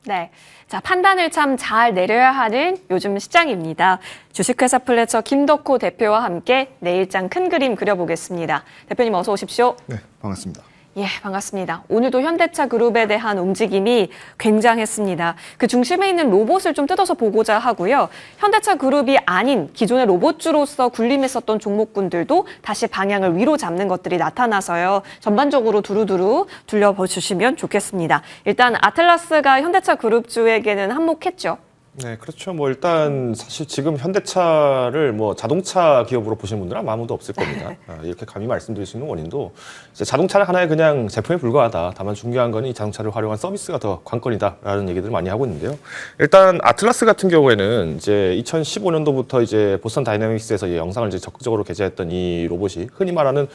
네. 자, 판단을 참 잘 내려야 하는 요즘 시장입니다. 주식회사 플래처 김덕호 대표와 함께 내일장 큰 그림 그려보겠습니다. 대표님 어서 오십시오. 네, 반갑습니다. 예, 반갑습니다. 오늘도 현대차 그룹에 대한 움직임이 굉장했습니다. 그 중심에 있는 로봇을 좀 뜯어서 보고자 하고요. 현대차 그룹이 아닌 기존의 로봇주로서 군림했었던 종목군들도 다시 방향을 위로 잡는 것들이 나타나서요. 전반적으로 두루두루 둘러보시면 좋겠습니다. 일단 아틀라스가 현대차 그룹주에게는 한몫했죠. 네, 그렇죠. 뭐 일단 사실 지금 현대차를 뭐 자동차 기업으로 보시는 분들은 아무도 없을 겁니다. 이렇게 감히 말씀드릴 수 있는 원인도 이제 자동차는 하나의 그냥 제품에 불과하다. 다만 중요한 건 이 자동차를 활용한 서비스가 더 관건이다라는 얘기들을 많이 하고 있는데요. 일단 아틀라스 같은 경우에는 이제 2015년도부터 이제 보스턴 다이내믹스에서 영상을 이제 적극적으로 게재했던 이 로봇이 흔히 말하는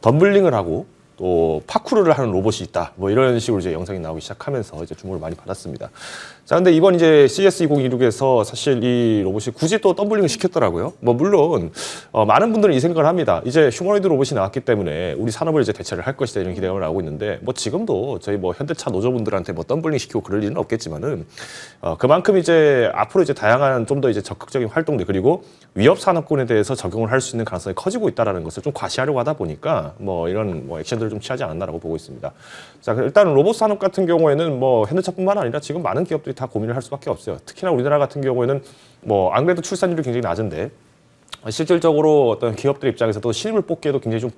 덤블링을 하고 또 파쿠르를 하는 로봇이 있다. 뭐 이런 식으로 이제 영상이 나오기 시작하면서 이제 주목을 많이 받았습니다. 자, 근데 이번 이제 CES 2026에서 사실 이 로봇이 굳이 또 덤블링을 시켰더라고요. 뭐 물론 많은 분들은 이 생각을 합니다. 이제 휴머노이드 로봇이 나왔기 때문에 우리 산업을 이제 대체를 할 것이다 이런 기대감을 나오고 있는데 뭐 지금도 저희 뭐 현대차 노조분들한테 뭐 덤블링 시키고 그럴 일은 없겠지만은 그만큼 이제 앞으로 이제 다양한 좀 더 이제 적극적인 활동들 그리고 위협 산업군에 대해서 적용을 할 수 있는 가능성이 커지고 있다라는 것을 좀 과시하려고 하다 보니까 뭐 이런 뭐 액션들을 좀 취하지 않았나라고 보고 있습니다. 자, 일단 로봇 산업 같은 경우에는 뭐 현대차뿐만 아니라 지금 많은 기업들이 다 고민을 할 수밖에 없어요. 특히나 우리나라 같은 경우에는 뭐 안 그래도 출산율이 굉장히 낮은데 실질적으로 어떤 기업들 입장에서도 신입을 뽑기에도 굉장히 좀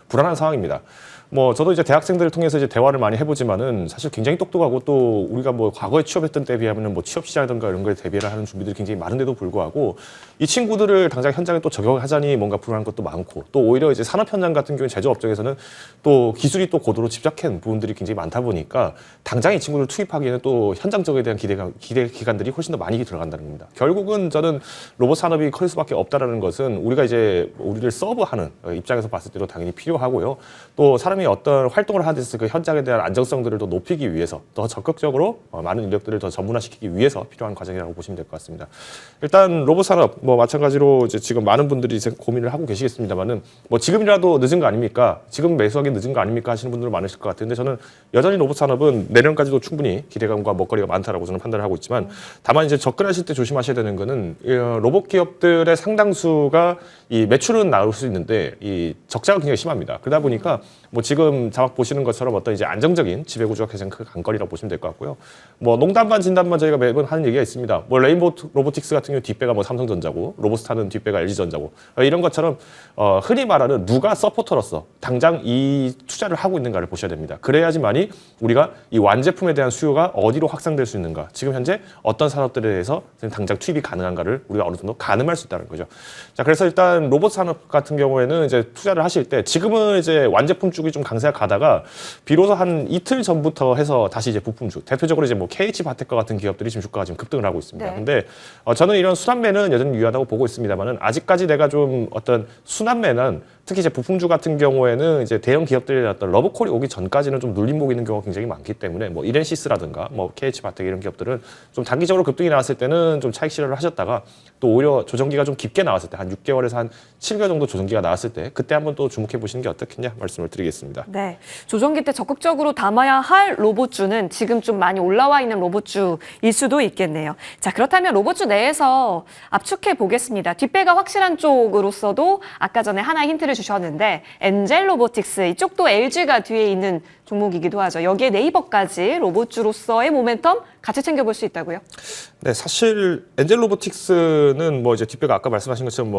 불안한 상황입니다. 뭐 저도 이제 대학생들을 통해서 이제 대화를 많이 해보지만은 사실 굉장히 똑똑하고 또 우리가 뭐 과거에 취업했던 때에 비하면은 뭐 취업 시장이든가 이런 거에 대비를 하는 준비들이 굉장히 많은데도 불구하고 이 친구들을 당장 현장에 또 적용하자니 뭔가 불안한 것도 많고 또 오히려 이제 산업 현장 같은 경우는 제조업 쪽에서는 또 기술이 또 고도로 집약한 부분들이 굉장히 많다 보니까 당장 이 친구를 투입하기에는 또 현장적에 대한 기대 기간들이 훨씬 더 많이 들어간다는 겁니다. 결국은 저는 로봇 산업이 클 수밖에 없다라는 것은 우리가 이제 우리를 서브하는 입장에서 봤을 때도 당연히 필요하고요. 또 사람이 어떤 활동을 하듯이 그 현장에 대한 안정성들을 더 높이기 위해서 더 적극적으로 많은 인력들을 더 전문화시키기 위해서 필요한 과정이라고 보시면 될 것 같습니다. 일단 로봇 산업 뭐 마찬가지로 이제 지금 많은 분들이 이제 고민을 하고 계시겠습니다만은 뭐 지금이라도 늦은 거 아닙니까? 지금 매수하기 늦은 거 아닙니까? 하시는 분들은 많으실 것 같은데 저는 여전히 로봇 산업은 내년까지도 충분히 기대감과 먹거리가 많다라고 저는 판단을 하고 있지만 다만 이제 접근하실 때 조심하셔야 되는 거는 로봇 기업들의 상당수가 이 매출은 나올 수 있는데 이 적자가 굉장히 심합니다. 그러다 보니까 뭐 지금 자막 보시는 것처럼 어떤 이제 안정적인 지배구조가 가장 큰 관건이라고 보시면 될 것 같고요. 뭐 농담 반 진담 반 저희가 매번 하는 얘기가 있습니다. 뭐 레인보우 로보틱스 같은 경우 뒷배가 뭐 삼성전자고 로보스타는 뒷배가 LG전자고 이런 것처럼 흔히 말하는 누가 서포터로서 당장 이 투자를 하고 있는가를 보셔야 됩니다. 그래야지만이 우리가 이 완제품에 대한 수요가 어디로 확산될 수 있는가 지금 현재 어떤 산업들에 대해서 당장 투입이 가능한가를 우리가 어느 정도 가늠할 수 있다는 거죠. 자, 그래서 일단 로봇 산업 같은 경우에는 이제 투자를 하실 때 지금은 이제 완제품 쪽이 좀 강세가 가다가 비로소 한 이틀 전부터 해서 다시 이제 부품주 대표적으로 이제 뭐 KH바텍과 같은 기업들이 지금 주가가 지금 급등을 하고 있습니다. 네. 근데 저는 이런 순환매는 여전히 유효하다고 보고 있습니다만은 아직까지 내가 좀 어떤 순환매는 특히 이제 부품주 같은 경우에는 이제 대형 기업들의 어떤 러브콜이 오기 전까지는 좀 눌림목 있는 경우가 굉장히 많기 때문에 뭐 이렌시스라든가 뭐 KH바텍 이런 기업들은 좀 단기적으로 급등이 나왔을 때는 좀 차익 실현을 하셨다가 또 오히려 조정기가 좀 깊게 나왔을 때 한 6개월에서 한 7개월 정도 조정기가 나왔을 때 그때 한번 또 주목해 보시는 게 어떻겠냐 말씀을 드리겠습니다. 네, 조정기 때 적극적으로 담아야 할 로봇주는 지금 좀 많이 올라와 있는 로봇주일 수도 있겠네요. 자, 그렇다면 로봇주 내에서 압축해 보겠습니다. 뒷배가 확실한 쪽으로서도 아까 전에 하나 힌트를 주셨는데 엔젤 로보틱스 이쪽도 LG가 뒤에 있는 종목이기도 하죠. 여기에 네이버까지 로봇주로서의 모멘텀 같이 챙겨볼 수 있다고요? 네, 사실 엔젤 로보틱스는 뭐 이제 뒷배가 아까 말씀하신 것처럼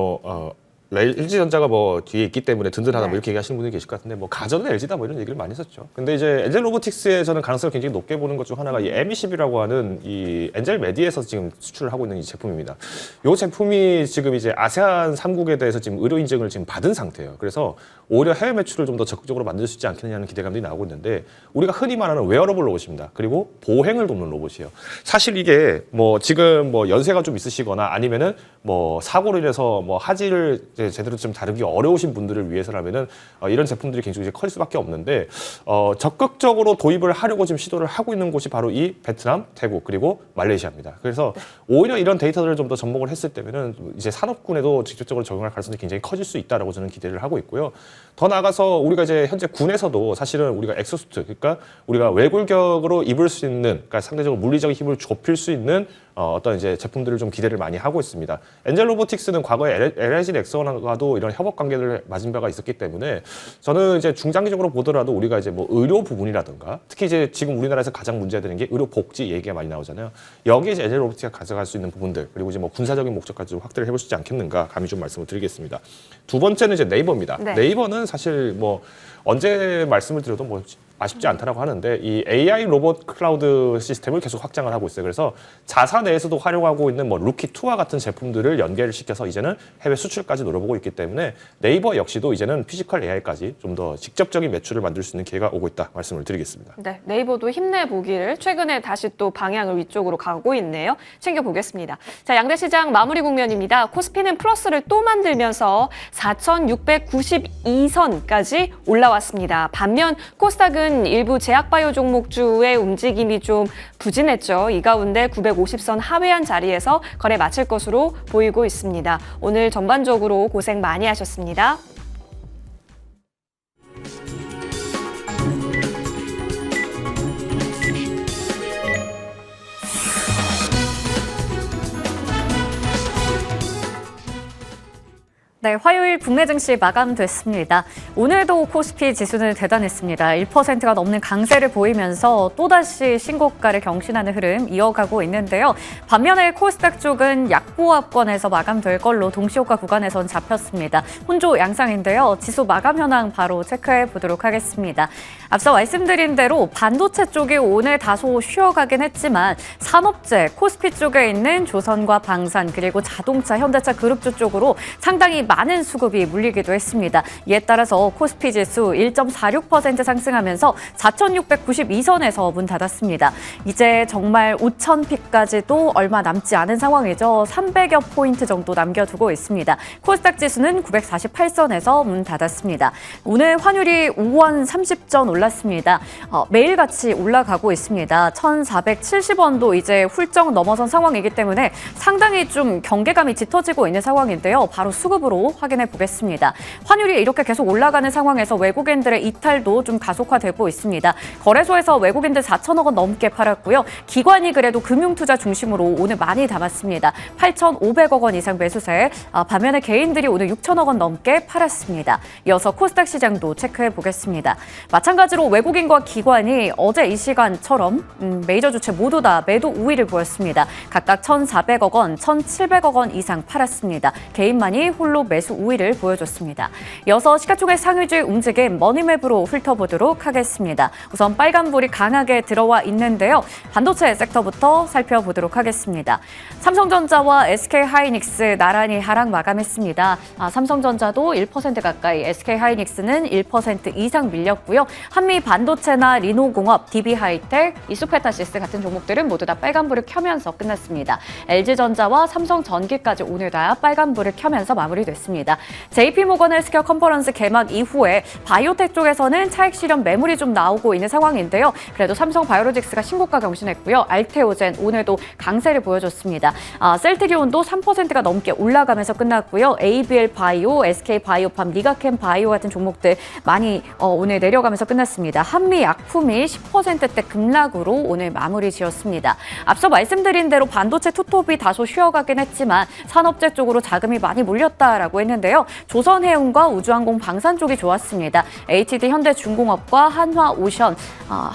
LG전자가 뭐 뒤에 있기 때문에 든든하다 네. 뭐 이렇게 얘기하시는 분들이 계실 것 같은데 뭐 가전은 LG다 뭐 이런 얘기를 많이 했었죠. 근데 이제 엔젤 로보틱스의 저는 가능성을 굉장히 높게 보는 것 중 하나가 이 MECB라고 하는 이 엔젤 메디에서 지금 수출을 하고 있는 이 제품입니다. 이 제품이 지금 이제 아세안 3국에 대해서 지금 의료 인증을 지금 받은 상태예요. 그래서 오히려 해외 매출을 좀 더 적극적으로 만들 수 있지 않겠느냐는 기대감들이 나오고 있는데 우리가 흔히 말하는 웨어러블 로봇입니다. 그리고 보행을 돕는 로봇이에요. 사실 이게 뭐 지금 뭐 연세가 좀 있으시거나 아니면은 뭐 사고로 인해서 뭐 하지를 이제 제대로 좀 다루기 어려우신 분들을 위해서라면은 이런 제품들이 굉장히 이제 커질 수밖에 없는데 적극적으로 도입을 하려고 지금 시도를 하고 있는 곳이 바로 이 베트남, 태국 그리고 말레이시아입니다. 그래서 오히려 이런 데이터들을 좀 더 접목을 했을 때면은 이제 산업군에도 직접적으로 적용할 가능성이 굉장히 커질 수 있다라고 저는 기대를 하고 있고요. 더 나아가서 우리가 이제 현재 군에서도 사실은 우리가 엑소수트, 그러니까 우리가 외골격으로 입을 수 있는, 그러니까 상대적으로 물리적인 힘을 좁힐 수 있는 어떤 이제 제품들을 좀 기대를 많이 하고 있습니다. 엔젤 로보틱스는 과거에 LG 넥슨과도 이런 협업 관계를 맺은 바가 있었기 때문에 저는 이제 중장기적으로 보더라도 우리가 이제 뭐 의료 부분이라든가 특히 이제 지금 우리나라에서 가장 문제가 되는 게 의료 복지 얘기가 많이 나오잖아요. 여기에 이제 엔젤 로보틱스가 가져갈 수 있는 부분들 그리고 이제 뭐 군사적인 목적까지 좀 확대를 해볼 수 있지 않겠는가 감히 좀 말씀을 드리겠습니다. 두 번째는 이제 네이버입니다. 네. 네이버는 사실 뭐 언제 말씀을 드려도 뭐 아쉽지 않다라고 하는데 이 AI 로봇 클라우드 시스템을 계속 확장을 하고 있어요. 그래서 자사 내에서도 활용하고 있는 뭐 루키2와 같은 제품들을 연계를 시켜서 이제는 해외 수출까지 노려보고 있기 때문에 네이버 역시도 이제는 피지컬 AI까지 좀 더 직접적인 매출을 만들 수 있는 기회가 오고 있다 말씀을 드리겠습니다. 네, 네이버도 힘내보기를 최근에 다시 또 방향을 위쪽으로 가고 있네요. 챙겨보겠습니다. 자, 양대 시장 마무리 국면입니다. 코스피는 플러스를 또 만들면서 4,692선까지 올라왔습니다. 반면 코스닥은 일부 제약바이오 종목주의 움직임이 좀 부진했죠. 이 가운데 950선 하회한 자리에서 거래 마칠 것으로 보이고 있습니다. 오늘 전반적으로 고생 많이 하셨습니다. 네, 화요일 국내 증시 마감됐습니다. 오늘도 코스피 지수는 대단했습니다. 1%가 넘는 강세를 보이면서 또다시 신고가를 경신하는 흐름 이어가고 있는데요. 반면에 코스닥 쪽은 약보합권에서 마감될 걸로 동시효과 구간에선 잡혔습니다. 혼조 양상인데요. 지수 마감 현황 바로 체크해 보도록 하겠습니다. 앞서 말씀드린 대로 반도체 쪽이 오늘 다소 쉬어가긴 했지만 산업재, 코스피 쪽에 있는 조선과 방산 그리고 자동차, 현대차 그룹주 쪽으로 상당히 많은 수급이 몰리기도 했습니다. 이에 따라서 코스피 지수 1.46% 상승하면서 4,692선에서 문 닫았습니다. 이제 정말 5,000피까지도 얼마 남지 않은 상황이죠. 300여 포인트 정도 남겨두고 있습니다. 코스닥 지수는 948선에서 문 닫았습니다. 오늘 환율이 5원 30전 올랐습니다. 매일같이 올라가고 있습니다. 1,470원도 이제 훌쩍 넘어선 상황이기 때문에 상당히 좀 경계감이 짙어지고 있는 상황인데요. 바로 수급으로 확인해 보겠습니다. 환율이 이렇게 계속 올라가는 상황에서 외국인들의 이탈도 좀 가속화되고 있습니다. 거래소에서 외국인들 4천억 원 넘게 팔았고요. 기관이 그래도 금융투자 중심으로 오늘 많이 담았습니다. 8,500억 원 이상 매수세, 반면에 개인들이 오늘 6천억 원 넘게 팔았습니다. 이어서 코스닥 시장도 체크해 보겠습니다. 마찬가지로 외국인과 기관이 어제 이 시간처럼 메이저 주체 모두 다 매도 우위를 보였습니다. 각각 1,400억 원, 1,700억 원 이상 팔았습니다. 개인만이 홀로 매수 우위를 보여줬습니다. 이어서 시가총액 상위주의 움직임 머니맵으로 훑어보도록 하겠습니다. 우선 빨간불이 강하게 들어와 있는데요. 반도체 섹터부터 살펴보도록 하겠습니다. 삼성전자와 SK하이닉스 나란히 하락 마감했습니다. 삼성전자도 1% 가까이, SK하이닉스는 1% 이상 밀렸고요. 한미 반도체나 리노공업, DB하이텍, 이수페타시스 같은 종목들은 모두 다 빨간불을 켜면서 끝났습니다. LG전자와 삼성전기까지 오늘 다 빨간불을 켜면서 마무리됐습니다. JP모건 헬스케어 컨퍼런스 개막 이후에 바이오텍 쪽에서는 차익 실현 매물이 좀 나오고 있는 상황인데요. 그래도 삼성바이오로직스가 신고가 경신했고요. 알테오젠 오늘도 강세를 보여줬습니다. 셀트리온도 3%가 넘게 올라가면서 끝났고요. ABL 바이오, SK 바이오팜, 리가캠 바이오 같은 종목들 많이 오늘 내려가면서 끝났습니다. 한미 약품이 10%대 급락으로 오늘 마무리 지었습니다. 앞서 말씀드린 대로 반도체 투톱이 다소 쉬어가긴 했지만 산업재 쪽으로 자금이 많이 몰렸다라고 했는데요. 조선해운과 우주항공 방산 쪽이 좋았습니다. HT 현대중공업과 한화오션,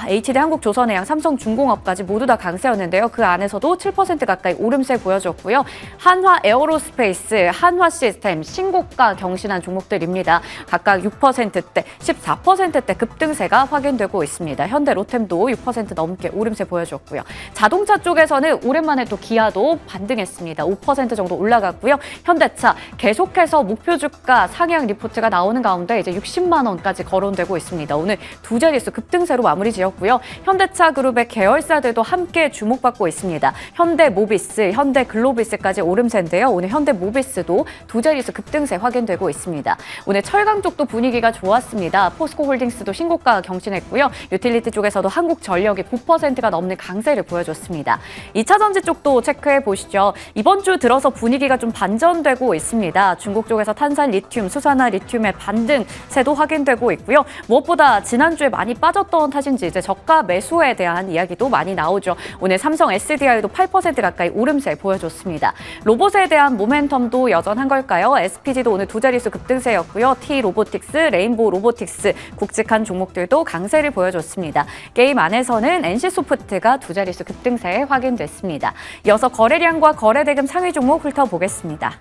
HT 한국조선해양, 삼성중공업까지 모두 다 강세였는데요. 그 안에서도 7% 가까이 오름세 보여줬고요. 한화에어로스페이스, 한화시스템 신고가 경신한 종목들입니다. 각각 6%대, 14%대 급등세가 확인되고 있습니다. 현대로템도 6% 넘게 오름세 보여줬고요. 자동차 쪽에서는 오랜만에 또 기아도 반등했습니다. 5% 정도 올라갔고요. 현대차 계속해서 계속해서 목표 주가 상향 리포트가 나오는 가운데 이제 60만 원까지 거론되고 있습니다. 오늘 두 자릿수 급등세로 마무리 지었고요. 현대차 그룹의 계열사들도 함께 주목받고 있습니다. 현대모비스, 현대글로비스까지 오름세인데요. 오늘 현대모비스도 두 자릿수 급등세 확인되고 있습니다. 오늘 철강 쪽도 분위기가 좋았습니다. 포스코홀딩스도 신고가 경신했고요. 유틸리티 쪽에서도 한국전력이 9%가 넘는 강세를 보여줬습니다. 2차전지 쪽도 체크해 보시죠. 이번 주 들어서 분위기가 좀 반전되고 있습니다. 중국 쪽에서 탄산 리튬, 수산화 리튬의 반등세도 확인되고 있고요. 무엇보다 지난주에 많이 빠졌던 탓인지 이제 저가 매수에 대한 이야기도 많이 나오죠. 오늘 삼성 SDI도 8% 가까이 오름세 보여줬습니다. 로봇에 대한 모멘텀도 여전한 걸까요? SPG도 오늘 두 자릿수 급등세였고요. T로보틱스, 레인보우 로보틱스, 굵직한 종목들도 강세를 보여줬습니다. 게임 안에서는 NC소프트가 두 자릿수 급등세 확인됐습니다. 이어서 거래량과 거래대금 상위 종목 훑어보겠습니다.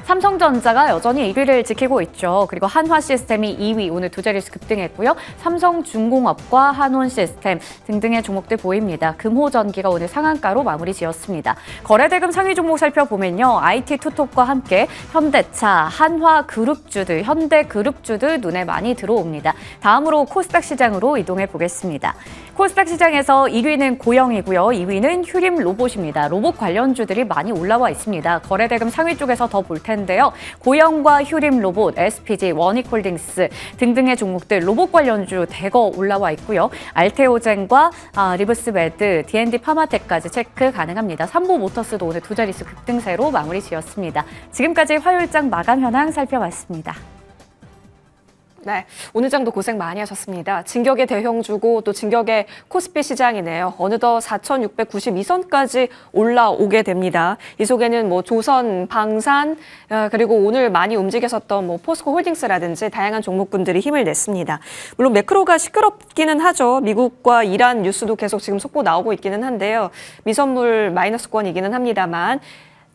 삼성전자가 여전히 1위를 지키고 있죠. 그리고 한화시스템이 2위, 오늘 두 자릿수 급등했고요. 삼성중공업과 한온시스템 등등의 종목들 보입니다. 금호전기가 오늘 상한가로 마무리 지었습니다. 거래대금 상위 종목 살펴보면요. IT 투톱과 함께 현대차, 한화그룹주들, 현대그룹주들 눈에 많이 들어옵니다. 다음으로 코스닥 시장으로 이동해 보겠습니다. 코스닥 시장에서 1위는 고영이고요. 2위는 휴림로봇입니다. 로봇 관련주들이 많이 올라와 있습니다. 거래대금 상위 쪽에서 더 볼 텐데요. 고영과 휴림로봇, SPG, 원익홀딩스 등등의 종목들 로봇 관련주 대거 올라와 있고요. 알테오젠과 리브스메드, D&D 파마텍까지 체크 가능합니다. 삼보모터스도 오늘 두 자릿수 급등세로 마무리 지었습니다. 지금까지 화요일장 마감 현황 살펴봤습니다. 네, 오늘 장도 고생 많이 하셨습니다. 진격의 대형주고 또 진격의 코스피 시장이네요. 어느덧 4,692선까지 올라오게 됩니다. 이 속에는 뭐 조선, 방산, 그리고 오늘 많이 움직였었던 뭐 포스코홀딩스라든지 다양한 종목군들이 힘을 냈습니다. 물론 매크로가 시끄럽기는 하죠. 미국과 이란 뉴스도 계속 지금 속보 나오고 있기는 한데요. 미선물 마이너스권이기는 합니다만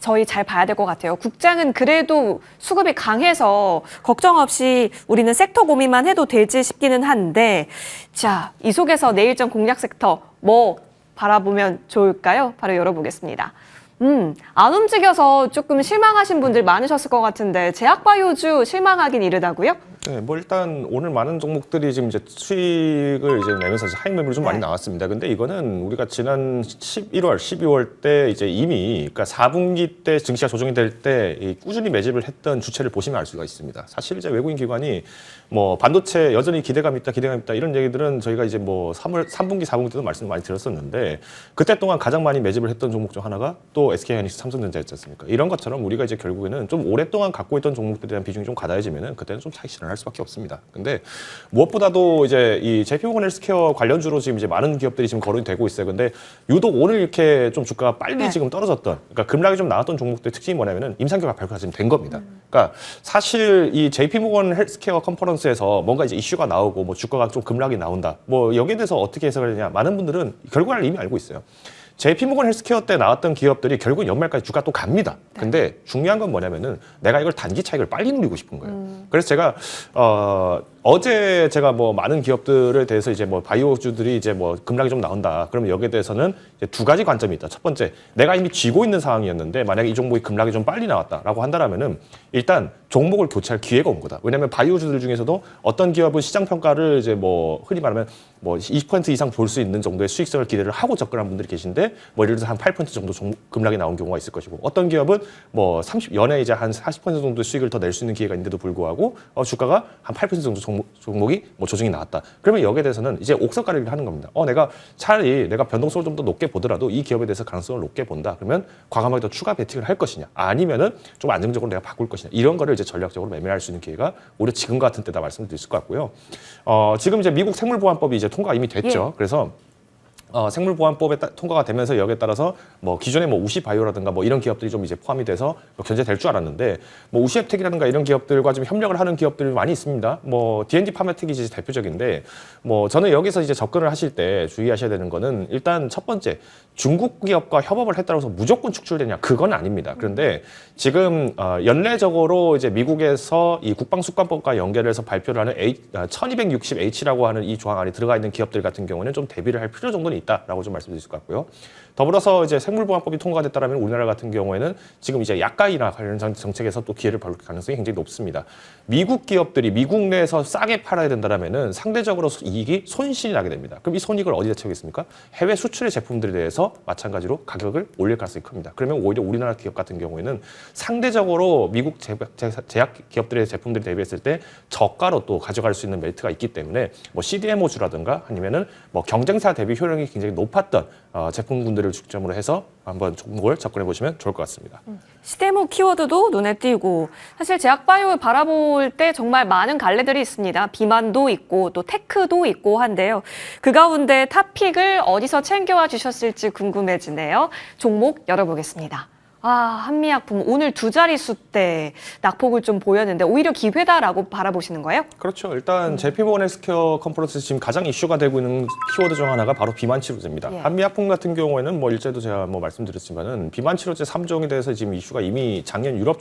저희 잘 봐야 될 것 같아요. 국장은 그래도 수급이 강해서 걱정 없이 우리는 섹터 고민만 해도 되지 싶기는 한데, 자, 이 속에서 내일장 공략 섹터 뭐 바라보면 좋을까요? 바로 열어보겠습니다. 안 움직여서 조금 실망하신 분들 많으셨을 것 같은데 제약바이오주 실망하긴 이르다고요? 네, 뭐 일단 오늘 많은 종목들이 지금 이제 수익을 이제 내면서 하익 매물이 좀 많이 나왔습니다. 근데 이거는 우리가 지난 11월, 12월 때 이제 이미 그러니까 4분기 때 증시가 조정이 될 때 꾸준히 매집을 했던 주체를 보시면 알 수가 있습니다. 사실 이제 외국인 기관이 뭐 반도체 여전히 기대감 있다 이런 얘기들은 저희가 이제 뭐 3분기, 4분기 때도 말씀 많이 드렸었는데 그때 동안 가장 많이 매집을 했던 종목 중 하나가 또 SK하이닉스, 삼성전자였지 않습니까? 이런 것처럼 우리가 이제 결국에는 좀 오랫동안 갖고 있던 종목들에 대한 비중이 좀 가다해지면은 그때는 좀 차익 실현할 수밖에 없습니다. 근데 무엇보다도 이제 이 JP모건 헬스케어 관련주로 지금 이제 많은 기업들이 지금 거론이 되고 있어요. 근데 유독 오늘 이렇게 좀 주가가 빨리 지금 떨어졌던, 그러니까 급락이 좀 나왔던 종목들의 특징이 뭐냐면은 임상결과 발표가 지금 된 겁니다. 그러니까 사실 이 JP모건 헬스케어 컨퍼런스에서 뭔가 이제 이슈가 나오고 뭐 주가가 좀 급락이 나온다. 뭐 여기에 대해서 어떻게 해석을 하느냐? 많은 분들은 결과를 이미 알고 있어요. JP모건 헬스케어 때 나왔던 기업들이 결국 연말까지 주가 또 갑니다. 근데 중요한 건 뭐냐면은 내가 이걸 단기 차익을 빨리 누리고 싶은 거예요. 그래서 제가 어제 제가 뭐 많은 기업들에 대해서 이제 뭐 바이오주들이 이제 뭐 급락이 좀 나온다. 그러면 여기에 대해서는 이제 두 가지 관점이 있다. 첫 번째, 내가 이미 쥐고 있는 상황이었는데 만약에 이 종목이 급락이 좀 빨리 나왔다라고 한다면은 일단 종목을 교체할 기회가 온 거다. 왜냐하면 바이오주들 중에서도 어떤 기업은 시장 평가를 이제 뭐 흔히 말하면 뭐 20% 이상 볼 수 있는 정도의 수익성을 기대를 하고 접근한 분들이 계신데 뭐 예를 들어서 한 8% 정도 급락이 나온 경우가 있을 것이고 어떤 기업은 뭐 연에 이제 한 40% 정도의 수익을 더 낼 수 있는 기회가 있는데도 불구하고 주가가 한 8% 정도 종목이 뭐 조정이 나왔다. 그러면 여기에 대해서는 이제 옥석가리를 하는 겁니다. 내가 차라리 내가 변동성을 좀 더 높게 보더라도 이 기업에 대해서 가능성을 높게 본다. 그러면 과감하게 더 추가 베팅을 할 것이냐, 아니면은 좀 안정적으로 내가 바꿀 것이냐, 이런 거를 이제 전략적으로 매매할 수 있는 기회가 오히려 지금 같은 때다 말씀을 드릴 수 있을 것 같고요. 지금 이제 미국 생물보안법이 이제 통과가 이미 됐죠. 그래서 생물보안법에 통과가 되면서 여기에 따라서 뭐 기존에 뭐 우시바이오라든가 뭐 이런 기업들이 좀 이제 포함이 돼서 견제될 줄 알았는데 뭐 우시앱텍이라든가 이런 기업들과 좀 협력을 하는 기업들이 많이 있습니다. 뭐 D&D 파마텍이 이제 대표적인데 뭐 저는 여기서 이제 접근을 하실 때 주의하셔야 되는 거는 일단 첫 번째 중국 기업과 협업을 했다고 해서 무조건 축출되냐, 그건 아닙니다. 그런데 지금 연례적으로 이제 미국에서 이 국방수권법과 연결해서 발표를 하는 1260H라고 하는 이 조항 안에 들어가 있는 기업들 같은 경우는 좀 대비를 할 필요 정도는 있다라고 좀 말씀드릴 수 있을 것 같고요. 더불어서 이제 생물보안법이 통과가 됐다라면 우리나라 같은 경우에는 지금 이제 약가이나 관련 정책에서 또 기회를 벌 가능성이 굉장히 높습니다. 미국 기업들이 미국 내에서 싸게 팔아야 된다라면은 상대적으로 이익이 손실이 나게 됩니다. 그럼 이 손익을 어디다 채우겠습니까? 해외 수출의 제품들에 대해서 마찬가지로 가격을 올릴 가능성이 큽니다. 그러면 오히려 우리나라 기업 같은 경우에는 상대적으로 미국 제약 기업들의 제품들이 대비했을 때 저가로 또 가져갈 수 있는 메리트가 있기 때문에 뭐 CDMO주라든가 아니면은 뭐 경쟁사 대비 효용이 굉장히 높았던 제품군들을 중점으로 해서 한번 종목을 접근해 보시면 좋을 것 같습니다. CDMO 키워드도 눈에 띄고 사실 제약바이오를 바라볼 때 정말 많은 갈래들이 있습니다. 비만도 있고 또 테크도 있고 한데요. 그 가운데 탑픽을 어디서 챙겨와 주셨을지 궁금해지네요. 종목 열어보겠습니다. 한미약품 오늘 두 자릿수대 낙폭을 좀 보였는데 오히려 기회다라고 바라보시는 거예요? 그렇죠. 일단 JP모건 헬스케어 컨퍼런스 지금 가장 이슈가 되고 있는 키워드 중 하나가 바로 비만 치료제입니다. 예. 한미약품 같은 경우에는 뭐 일제도 제가 뭐 말씀드렸지만은 비만 치료제 3종에 대해서 지금 이슈가 이미 작년 유럽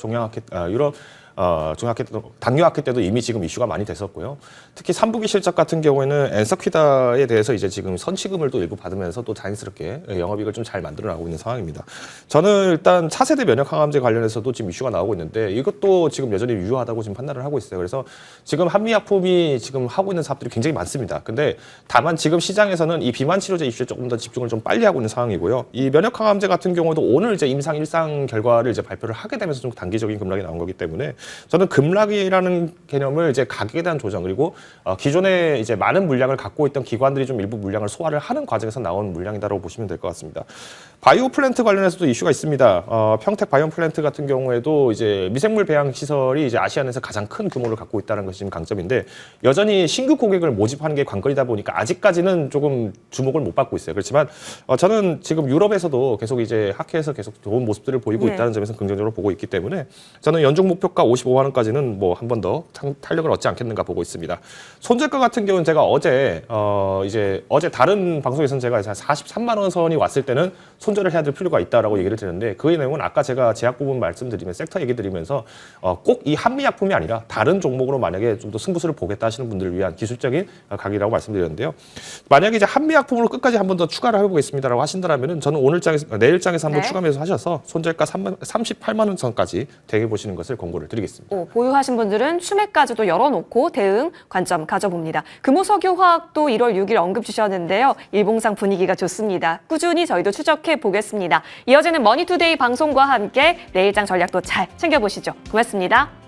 당뇨학회 때도 이미 지금 이슈가 많이 됐었고요. 특히 3분기 실적 같은 경우에는 엔서퀴다에 대해서 이제 지금 선취금을 또 일부 받으면서 또 자연스럽게 영업이익을 좀 잘 만들어 나가고 있는 상황입니다. 저는 일단 차세대 면역 항암제 관련해서도 지금 이슈가 나오고 있는데 이것도 지금 여전히 유효하다고 지금 판단을 하고 있어요. 그래서 지금 한미약품이 지금 하고 있는 사업들이 굉장히 많습니다. 근데 다만 지금 시장에서는 이 비만 치료제 이슈에 조금 더 집중을 좀 빨리 하고 있는 상황이고요. 이 면역 항암제 같은 경우도 오늘 이제 임상 1상 결과를 이제 발표를 하게 되면서 좀 단기적인 급락이 나온 거기 때문에 저는 급락이라는 개념을 이제 가격에 대한 조정 그리고 기존에 이제 많은 물량을 갖고 있던 기관들이 좀 일부 물량을 소화를 하는 과정에서 나온 물량이다라고 보시면 될 것 같습니다. 바이오 플랜트 관련해서도 이슈가 있습니다. 평택 바이오 플랜트 같은 경우에도 이제 미생물 배양 시설이 이제 아시아 내에서 가장 큰 규모를 갖고 있다는 것이 지금 강점인데 여전히 신규 고객을 모집하는 게 관건이다 보니까 아직까지는 조금 주목을 못 받고 있어요. 그렇지만 저는 지금 유럽에서도 계속 이제 학회에서 계속 좋은 모습들을 보이고 네. 있다는 점에서 긍정적으로 보고 있기 때문에 저는 연중 목표가 55만 원까지는 뭐 한 번 더 탄력을 얻지 않겠는가 보고 있습니다. 손절가 같은 경우는 제가 어제 다른 방송에서는 제가 43만 원 선이 왔을 때는 손절을 해야 될 필요가 있다라고 얘기를 드렸는데 그 내용은 아까 제가 제약 부분 말씀드리면 섹터 얘기 드리면서 꼭 이 한미약품이 아니라 다른 종목으로 만약에 좀 더 승부수를 보겠다 하시는 분들을 위한 기술적인 각이라고 말씀드렸는데요. 만약에 이제 한미약품으로 끝까지 한 번 더 추가를 해보겠습니다라고 하신다라면은 저는 내일 장에서 한번 네. 추가 매수하셔서 손절가 38만 원 선까지 대응해 보시는 것을 권고를 드리겠습니다. 보유하신 분들은 추매까지도 열어놓고 대응 관점 가져봅니다. 금호석유화학도 1월 6일 언급 주셨는데요. 일봉상 분위기가 좋습니다. 꾸준히 저희도 추적해 보겠습니다. 이어지는 머니투데이 방송과 함께 내일장 전략도 잘 챙겨보시죠. 고맙습니다.